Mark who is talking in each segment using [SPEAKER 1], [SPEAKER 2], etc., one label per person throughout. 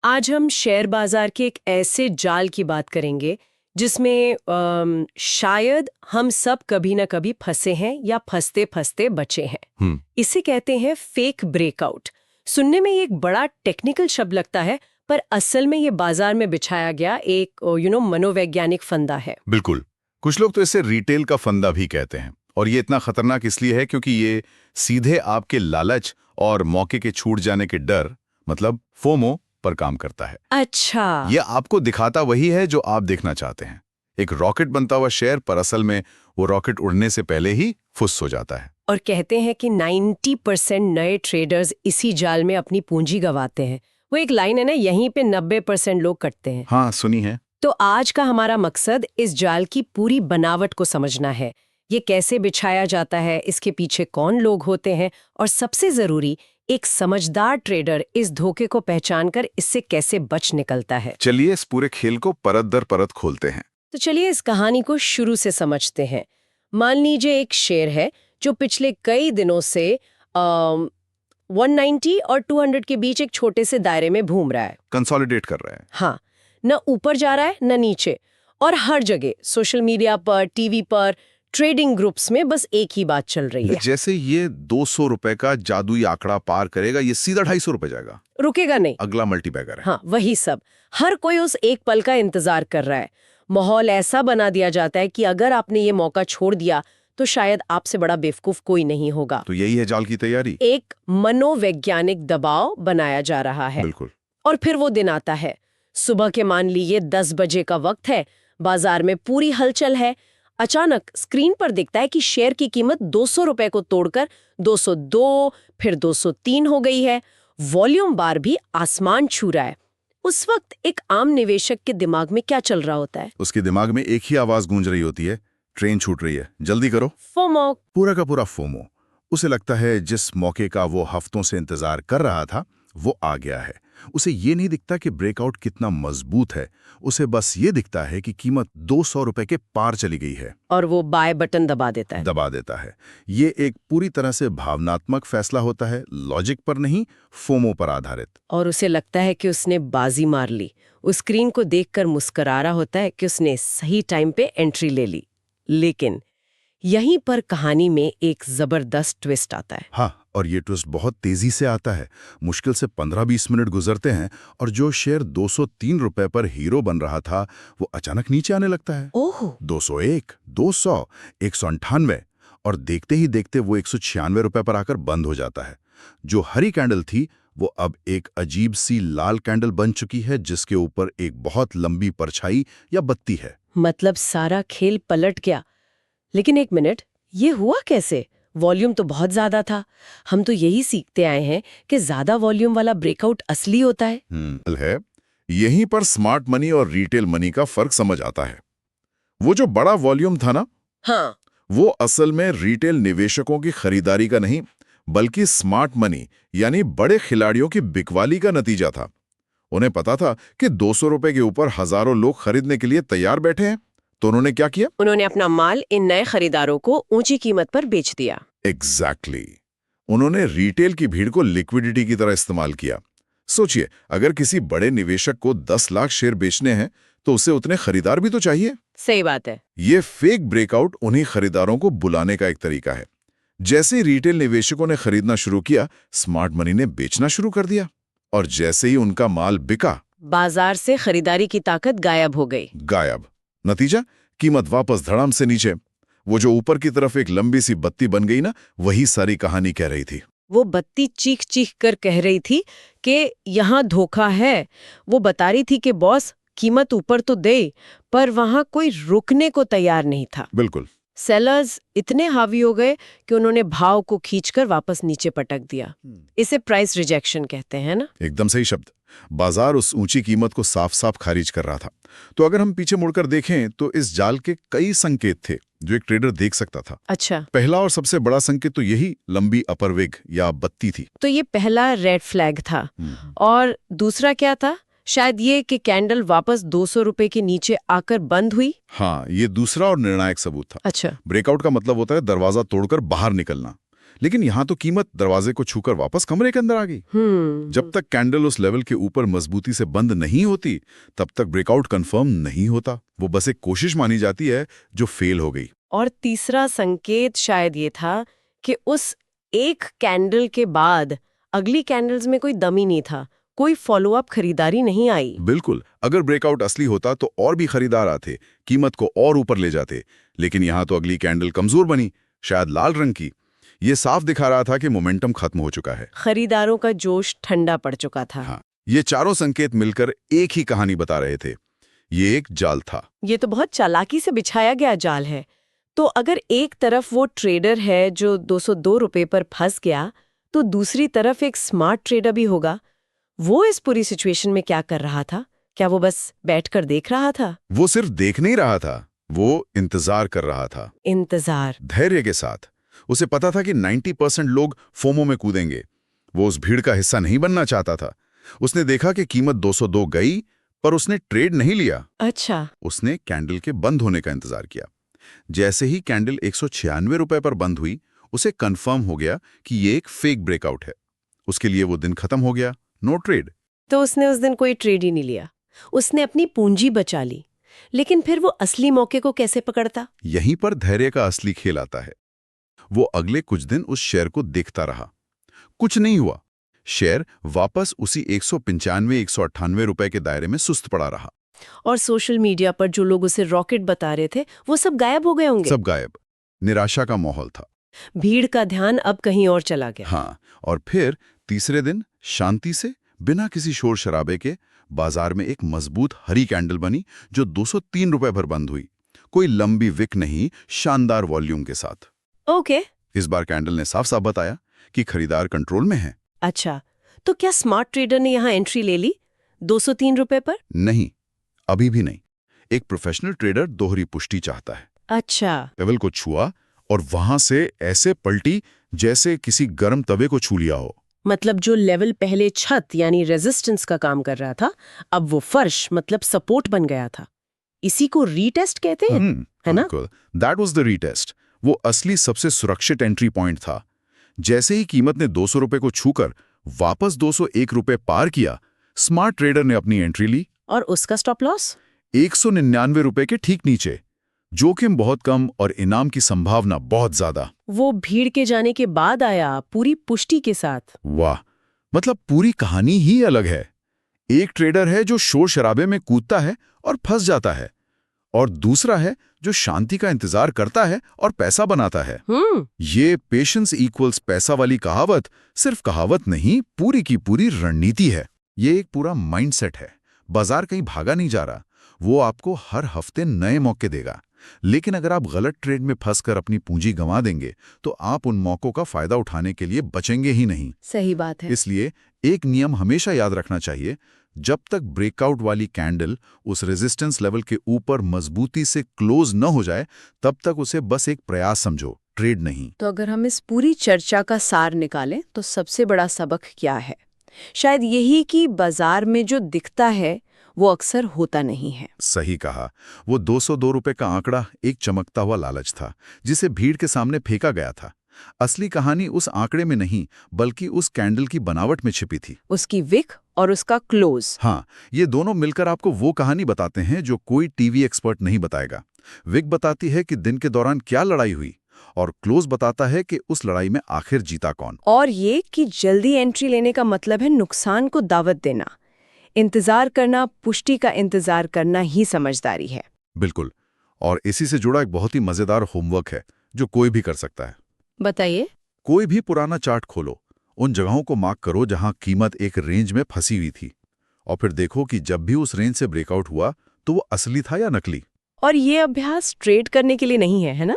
[SPEAKER 1] आज हम शेयर बाजार के एक ऐसे जाल की बात करेंगे जिसमें शायद हम सब कभी ना कभी फंसे हैं या फंसते फंसते बचे हैं। इसे कहते हैं फेक ब्रेकआउट। सुनने में ये एक बड़ा टेक्निकल शब्द लगता है, पर असल में ये बाजार में बिछाया गया एक मनोवैज्ञानिक फंदा है।
[SPEAKER 2] बिल्कुल। कुछ लोग तो इसे रिटेल का फंदा भी कहते हैं, और ये इतना खतरनाक इसलिए है क्योंकि ये सीधे आपके लालच और मौके के छूट जाने के डर, मतलब फोमो, पर काम करता है।
[SPEAKER 1] अच्छा,
[SPEAKER 2] ये आपको दिखाता वही है जो आप देखना चाहते हैं, एक रॉकेट बनता हुआ शेयर, पर असल में वो रॉकेट उड़ने से पहले ही फुस हो जाता है।
[SPEAKER 1] और कहते हैं कि 90% नए ट्रेडर्स इसी जाल में अपनी पूंजी गंवाते हैं। वो एक लाइन है ना, यहीं पे 90% लोग कटते हैं।
[SPEAKER 2] हाँ, सुनी है।
[SPEAKER 1] तो आज का हमारा मकसद इस जाल की पूरी बनावट को समझना है। ये कैसे बिछाया जाता है, इसके पीछे कौन लोग होते हैं, और सबसे जरूरी, एक समझदार ट्रेडर इस धोखे को पहचानकर इससे कैसे बच निकलता है।
[SPEAKER 2] चलिए इस पूरे खेल को परत दर परत खोलते हैं।
[SPEAKER 1] तो चलिए इस कहानी को शुरू से समझते हैं। मान लीजिए एक शेयर है जो पिछले कई दिनों से 190 और 200 के बीच एक छोटे से दायरे में घूम रहा है।
[SPEAKER 2] कंसोलिडेट कर रहे हैं।
[SPEAKER 1] हाँ, न ऊपर जा रहा है न नीचे, और हर जगह सोशल मीडिया पर, टीवी पर, ट्रेडिंग ग्रुप्स में बस एक ही बात चल रही है।
[SPEAKER 2] जैसे ये 200 रुपए का जादुई आंकड़ा पार करेगा, ये सीधा 250 रुपए जाएगा,
[SPEAKER 1] रुकेगा नहीं,
[SPEAKER 2] अगला मल्टीबैगर है।
[SPEAKER 1] हाँ, वही सब। हर कोई उस एक पल का इंतजार कर रहा है। माहौल ऐसा बना दिया जाता है कि अगर आपने ये मौका छोड़ दिया तो शायद आपसे बड़ा बेवकूफ कोई नहीं होगा।
[SPEAKER 2] तो यही है जाल की तैयारी।
[SPEAKER 1] एक मनोवैज्ञानिक दबाव बनाया जा रहा है।
[SPEAKER 2] बिल्कुल।
[SPEAKER 1] और फिर वो दिन आता है। सुबह के मान लीजिए 10 बजे का वक्त है। बाजार में पूरी हलचल है। अचानक स्क्रीन पर दिखता है कि शेयर की कीमत 200 रुपए को तोड़कर 202, फिर 203 हो गई है। वॉल्यूम बार भी आसमान छू रहा है। उस वक्त एक आम निवेशक के दिमाग में क्या चल रहा होता है?
[SPEAKER 2] उसके दिमाग में एक ही आवाज गूंज रही होती है, ट्रेन छूट रही है, जल्दी करो।
[SPEAKER 1] फोमो।
[SPEAKER 2] पूरा का पूरा फोमो। उसे लगता है जिस मौके का वो हफ्तों से इंतजार कर रहा था वो आ गया है। उसे ये नहीं दिखता कि ब्रेकआउट कितना मजबूत है, उसे बस ये दिखता है कि कीमत 200 रुपए के पार चली गई है,
[SPEAKER 1] और वो बाय बटन दबा देता है।
[SPEAKER 2] ये एक पूरी तरह से भावनात्मक फैसला होता है, लॉजिक पर नहीं, फोमो पर आधारित।
[SPEAKER 1] और उसे लगता है कि उसने बाजी मार ली। उस स्क्रीन को देखकर मुस्कुरा रहा होता है कि उसने सही टाइम पे एंट्री ले ली। लेकिन यहीं पर कहानी में एक जबरदस्त ट्विस्ट आता है।
[SPEAKER 2] हाँ, और ये ट्विस्ट बहुत तेजी से आता है। मुश्किल से 15-20 मिनट गुजरते हैं और जो शेयर 203 रुपए पर हीरो बन रहा था वो अचानक नीचे आने लगता है।
[SPEAKER 1] ओह!
[SPEAKER 2] 201, 200, 198, और देखते ही देखते वो 196 रुपए पर आकर बंद हो जाता है। जो हरी कैंडल थी वो अब एक अजीब सी लाल कैंडल बन चुकी है, जिसके ऊपर एक बहुत लंबी परछाई या बत्ती है।
[SPEAKER 1] मतलब सारा खेल पलट गया। लेकिन एक मिनट, ये हुआ कैसे? वॉल्यूम तो बहुत ज्यादा था। हम तो यही सीखते आए हैं कि ज्यादा वॉल्यूम वाला ब्रेकआउट असली होता है।
[SPEAKER 2] है। यहीं पर स्मार्ट मनी और रिटेल मनी का फर्क समझ आता है। वो जो बड़ा वॉल्यूम था ना,
[SPEAKER 1] हाँ,
[SPEAKER 2] वो असल में रिटेल निवेशकों की खरीदारी का नहीं, बल्कि स्मार्ट मनी यानी बड़े खिलाड़ियों की बिकवाली का नतीजा था। उन्हें पता था कि 200 रुपए के ऊपर हजारों लोग खरीदने के लिए तैयार बैठे हैं, तो उन्होंने क्या किया?
[SPEAKER 1] उन्होंने अपना माल इन नए खरीदारों को ऊंची कीमत पर बेच दिया।
[SPEAKER 2] एग्जैक्टली। उन्होंने रिटेल की भीड़ को लिक्विडिटी की तरह इस्तेमाल किया। सोचिए, अगर किसी बड़े निवेशक को 10 लाख शेयर बेचने हैं तो उसे उतने खरीदार भी तो चाहिए।
[SPEAKER 1] सही बात है।
[SPEAKER 2] ये फेक ब्रेकआउट उन्हीं खरीदारों को बुलाने का एक तरीका है। जैसे ही रिटेल निवेशकों ने खरीदना शुरू किया, स्मार्ट मनी ने बेचना शुरू कर दिया, और जैसे ही उनका माल बिका,
[SPEAKER 1] बाजार से खरीदारी की ताकत गायब हो गई।
[SPEAKER 2] गायब। नतीजा, कीमत वापस धड़ाम से नीचे। वो जो ऊपर की तरफ एक लंबी सी बत्ती बन गई ना, वही सारी कहानी कह रही थी।
[SPEAKER 1] वो बत्ती चीख चीख कर कह रही थी कि यहाँ धोखा है। वो बता रही थी कि बॉस, कीमत ऊपर तो दे, पर वहां कोई रुकने को तैयार नहीं था।
[SPEAKER 2] बिल्कुल।
[SPEAKER 1] सेलर्स इतने हावी हो गए कि उन्होंने भाव को खींचकर वापस नीचे पटक दिया। इसे प्राइस रिजेक्शन कहते हैं ना?
[SPEAKER 2] एकदम सही शब्द। बाजार उस ऊंची कीमत को साफ साफ खारिज कर रहा था। तो अगर हम पीछे मुड़कर देखें तो इस जाल के कई संकेत थे जो एक ट्रेडर देख सकता था।
[SPEAKER 1] अच्छा।
[SPEAKER 2] पहला और सबसे बड़ा संकेत तो यही लंबी अपर वेग या बत्ती थी।
[SPEAKER 1] तो ये पहला रेड फ्लैग था। और दूसरा क्या था? शायद ये कि कैंडल वापस 200 रुपए के नीचे आकर बंद हुई।
[SPEAKER 2] हाँ, ये दूसरा और निर्णायक सबूत था।
[SPEAKER 1] अच्छा।
[SPEAKER 2] ब्रेकआउट का मतलब होता है दरवाजा तोड़कर बाहर निकलना। लेकिन यहाँ तो कीमत दरवाजे को छूकर वापस कमरे के अंदर आ गई। जब तक कैंडल उस लेवल के ऊपर मजबूती से बंद नहीं होती तब तक ब्रेकआउट कंफर्म नहीं होता। वो बस एक कोशिश मानी जाती है जो फेल हो गई।
[SPEAKER 1] और तीसरा संकेत शायद ये था कि उस एक कैंडल के बाद अगली कैंडल्स में कोई दम ही नहीं था, कोई फॉलोअप खरीदारी नहीं आई।
[SPEAKER 2] बिल्कुल, अगर ब्रेकआउट असली होता तो और भी खरीदार आते, कीमत को और ऊपर ले जाते। लेकिन यहाँ तो अगली कैंडल कमजोर बनी, शायद लाल रंग की। ये साफ दिखा रहा था कि मोमेंटम खत्म हो चुका है,
[SPEAKER 1] खरीदारों का जोश ठंडा पड़ चुका था।
[SPEAKER 2] हाँ, ये चारों संकेत मिलकर एक ही कहानी बता रहे थे। ये एक जाल था।
[SPEAKER 1] ये तो बहुत चालाकी से बिछाया गया जाल है। तो अगर एक तरफ वो ट्रेडर है जो 202 रुपए पर फंस गया, तो दूसरी तरफ एक स्मार्ट ट्रेडर भी होगा। वो इस पूरी सिचुएशन में क्या कर रहा था? क्या वो बस बैठकर देख रहा था?
[SPEAKER 2] वो सिर्फ देख नहीं रहा था, वो इंतजार कर रहा था।
[SPEAKER 1] इंतजार,
[SPEAKER 2] धैर्य के साथ। उसे पता था कि 90% लोग फोमो में कूदेंगे। वो उस भीड़ का हिस्सा नहीं बनना चाहता था। उसने देखा कि कीमत 202 गई, पर उसने ट्रेड नहीं लिया।
[SPEAKER 1] अच्छा।
[SPEAKER 2] उसने कैंडल के बंद होने का इंतजार किया। जैसे ही कैंडल 196 रुपए पर बंद हुई, उसे कंफर्म हो गया कि ये एक फेक ब्रेकआउट है। उसके लिए वो दिन खत्म हो गया, नो ट्रेड।
[SPEAKER 1] तो उसने उस दिन कोई ट्रेड ही नहीं लिया। उसने अपनी पूंजी बचा ली। लेकिन फिर वो असली मौके को कैसे पकड़ता?
[SPEAKER 2] यहीं पर धैर्य का असली खेल आता है। वो अगले कुछ दिन उस शेयर को देखता रहा। कुछ नहीं हुआ। शेयर वापस उसी 195-198 रुपए के दायरे में सुस्त पड़ा रहा।
[SPEAKER 1] और सोशल मीडिया पर जो लोग उसे रॉकेट बता रहे थे, वो सब गायब हो गए होंगे।
[SPEAKER 2] सब गायब। निराशा का माहौल था।
[SPEAKER 1] भीड़ का ध्यान अब कहीं और चला गया।
[SPEAKER 2] हाँ, और फिर तीसरे दिन शांति से, बिना किसी शोर शराबे के, बाजार में एक मजबूत हरी कैंडल बनी जो 203 रुपए पर बंद हुई। कोई लंबी विक नहीं, शानदार वॉल्यूम के साथ।
[SPEAKER 1] ओके।
[SPEAKER 2] इस बार कैंडल ने साफ साफ बताया कि खरीदार कंट्रोल में है।
[SPEAKER 1] अच्छा, तो क्या स्मार्ट ट्रेडर ने यहाँ एंट्री ले ली 203 रुपए पर?
[SPEAKER 2] नहीं, अभी भी नहीं। एक प्रोफेशनल ट्रेडर दोहरी पुष्टि चाहता है।
[SPEAKER 1] अच्छा।
[SPEAKER 2] लेवल को छुआ और वहां से ऐसे पलटी जैसे किसी गर्म तवे को छू लिया हो।
[SPEAKER 1] मतलब जो लेवल पहले छत यानी रेजिस्टेंस का काम कर रहा था, अब वो फर्श मतलब सपोर्ट बन गया था। इसी को रीटेस्ट कहते हैं, है ना?
[SPEAKER 2] That was the retest. वो असली सबसे सुरक्षित एंट्री पॉइंट था। जैसे ही कीमत ने 200 रुपए को छूकर वापस 201 रुपए पार किया, स्मार्ट ट्रेडर ने अपनी एंट्री ली।
[SPEAKER 1] और उसका स्टॉप लॉस
[SPEAKER 2] 199 रुपए के ठीक नीचे। जोखिम बहुत कम और इनाम की संभावना बहुत ज्यादा।
[SPEAKER 1] वो भीड़ के जाने के बाद आया, पूरी पुष्टि के साथ।
[SPEAKER 2] वाह, मतलब पूरी कहानी ही अलग है। एक ट्रेडर है जो शोर शराबे में कूदता है और फंस जाता है, और दूसरा है जो शांति का इंतजार करता है और पैसा बनाता है। ये पेशेंस इक्वल्स पैसा वाली कहावत सिर्फ कहावत नहीं, पूरी की पूरी रणनीति है। ये एक पूरा माइंडसेट है। बाजार कहीं भागा नहीं जा रहा, वो आपको हर हफ्ते नए मौके देगा। लेकिन अगर आप गलत ट्रेड में फंसकर अपनी पूंजी गंवा देंगे तो आप उन मौकों का फायदा उठाने के लिए बचेंगे ही नहीं।
[SPEAKER 1] सही बात है।
[SPEAKER 2] इसलिए एक नियम हमेशा याद रखना चाहिए, जब तक ब्रेकआउट वाली कैंडल उस रेजिस्टेंस लेवल के ऊपर मजबूती से क्लोज न हो जाए, तब तक उसे बस एक प्रयास समझो, ट्रेड नहीं।
[SPEAKER 1] तो अगर हम इस पूरी चर्चा का सार निकालें तो सबसे बड़ा सबक क्या है? शायद यही कि बाजार में जो दिखता है वो अक्सर होता नहीं है।
[SPEAKER 2] सही कहा। वो 202 रुपए का आंकड़ा एक चमकता हुआ लालच था जिसे भीड़ के सामने फेंका गया था। असली कहानी उस आंकड़े में नहीं, बल्कि उस कैंडल की बनावट में छिपी थी।
[SPEAKER 1] उसकी विक और उसका क्लोज।
[SPEAKER 2] हाँ, ये दोनों मिलकर आपको वो कहानी बताते हैं जो कोई टीवी एक्सपर्ट नहीं बताएगा। विक बताती है कि दिन के दौरान क्या लड़ाई हुई, और क्लोज बताता है कि उस लड़ाई में आखिर जीता कौन।
[SPEAKER 1] और ये कि जल्दी एंट्री लेने का मतलब है नुकसान को दावत देना। इंतजार करना, पुष्टि का इंतजार करना ही समझदारी है।
[SPEAKER 2] बिल्कुल। और इसी से जुड़ा एक बहुत ही मजेदार होमवर्क है जो कोई भी कर सकता है।
[SPEAKER 1] बताइए।
[SPEAKER 2] कोई भी पुराना चार्ट खोलो, उन जगहों को मार्क करो जहां कीमत एक रेंज में फंसी हुई थी, और फिर देखो कि जब भी उस रेंज से ब्रेकआउट हुआ तो वो असली था या नकली।
[SPEAKER 1] और ये अभ्यास ट्रेड करने के लिए नहीं है, है ना?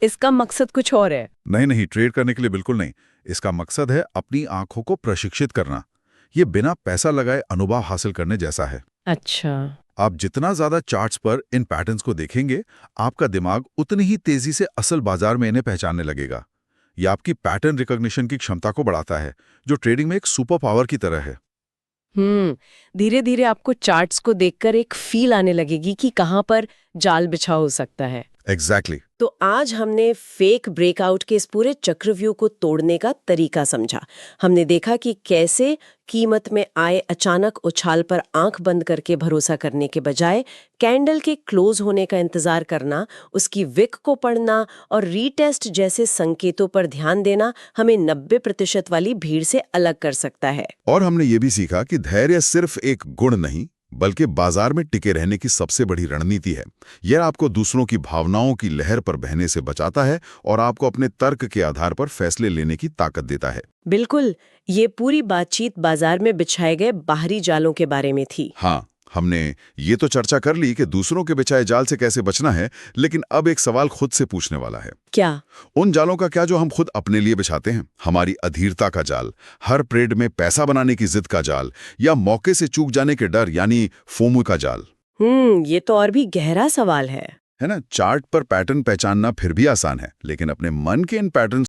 [SPEAKER 1] इसका मकसद कुछ और है।
[SPEAKER 2] नहीं, ट्रेड करने के लिए बिल्कुल नहीं। इसका मकसद है अपनी आंखों को प्रशिक्षित करना। ये बिना पैसा लगाए अनुभव हासिल करने जैसा है।
[SPEAKER 1] अच्छा।
[SPEAKER 2] आप जितना ज्यादा चार्ट्स पर इन पैटर्न्स को देखेंगे, आपका दिमाग उतनी ही तेजी से असल बाजार में इन्हें पहचानने लगेगा। यह आपकी पैटर्न रिकॉग्निशन की क्षमता को बढ़ाता है, जो ट्रेडिंग में एक सुपर पावर की तरह है।
[SPEAKER 1] धीरे धीरे आपको चार्ट्स को देखकर एक फील आने लगेगी कि कहाँ पर जाल बिछा हो सकता है।
[SPEAKER 2] एग्जैक्टली।
[SPEAKER 1] तो आज हमने फेक ब्रेकआउट के इस पूरे चक्रव्यूह को तोड़ने का तरीका समझा। हमने देखा कि कैसे कीमत में आए अचानक उछाल पर आंख बंद करके भरोसा करने के बजाय कैंडल के क्लोज होने का इंतजार करना, उसकी विक को पढ़ना और रीटेस्ट जैसे संकेतों पर ध्यान देना हमें 90% वाली भीड़ से अलग कर सकता है।
[SPEAKER 2] और हमने ये भी सीखा कि धैर्य सिर्फ एक गुण नहीं बल्कि बाजार में टिके रहने की सबसे बड़ी रणनीति है। यह आपको दूसरों की भावनाओं की लहर पर बहने से बचाता है और आपको अपने तर्क के आधार पर फैसले लेने की ताकत देता है।
[SPEAKER 1] बिल्कुल, ये पूरी बातचीत बाजार में बिछाए गए बाहरी जालों के बारे में थी।
[SPEAKER 2] हाँ, हमने ये तो चर्चा कर ली कि दूसरों के बिछाए जाल से कैसे बचना है, लेकिन अब एक सवाल खुद से पूछने वाला है।
[SPEAKER 1] क्या?
[SPEAKER 2] उन जालों का क्या जो हम खुद अपने लिए बिछाते हैं? हमारी अधीरता का जाल, हर ट्रेड में पैसा बनाने की जिद का जाल, या मौके से चूक जाने के डर यानी फोमो का जाल?
[SPEAKER 1] ये तो और भी गहरा सवाल है
[SPEAKER 2] है ना? चार्ट पर पैटर्न पहचानना फिर भी आसान है, लेकिन अपने मन के इन पैटर्न